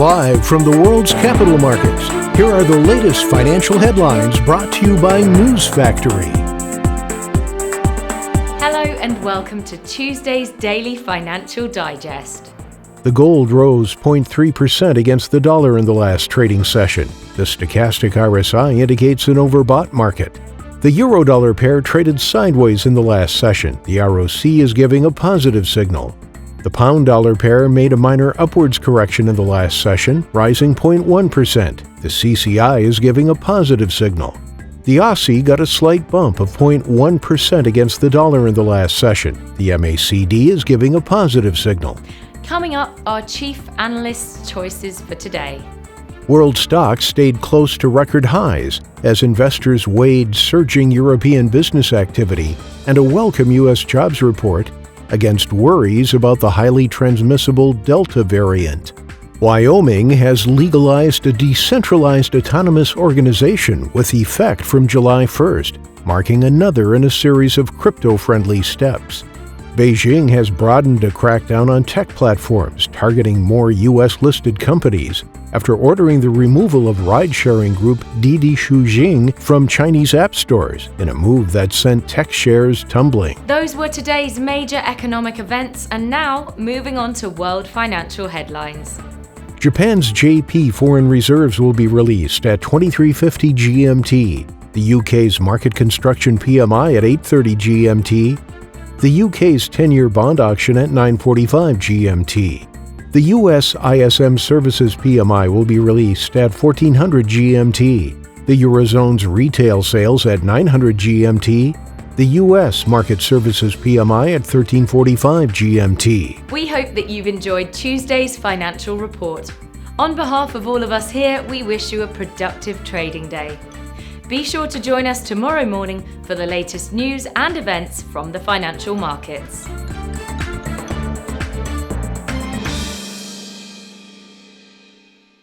Live from the world's capital markets, here are the latest financial headlines brought to you by News Factory. Hello and welcome to Tuesday's Daily Financial Digest. The gold rose 0.3% against the dollar in the last trading session. The stochastic RSI indicates an overbought market. The euro-dollar pair traded sideways in the last session. The ROC is giving a positive signal. The pound-dollar pair made a minor upwards correction in the last session, rising 0.1%. The CCI is giving a positive signal. The Aussie got a slight bump of 0.1% against the dollar in the last session. The MACD is giving a positive signal. Coming up, our chief analyst's choices for today. World stocks stayed close to record highs as investors weighed surging European business activity and a welcome U.S. jobs report against worries about the highly transmissible Delta variant. Wyoming has legalized a decentralized autonomous organization with effect from July 1st, marking another in a series of crypto-friendly steps. Beijing has broadened a crackdown on tech platforms, targeting more U.S.-listed companies after ordering the removal of ride-sharing group Didi Chuxing from Chinese app stores in a move that sent tech shares tumbling. Those were today's major economic events, and now moving on to world financial headlines. Japan's JP foreign reserves will be released at 2350 GMT, the UK's market construction PMI at 830 GMT, the UK's 10-year bond auction at 9:45 GMT. The US ISM Services PMI will be released at 1400 GMT, the Eurozone's retail sales at 900 GMT, the US Market Services PMI at 1345 GMT. We hope that you've enjoyed Tuesday's financial report. On behalf of all of us here, we wish you a productive trading day. Be sure to join us tomorrow morning for the latest news and events from the financial markets.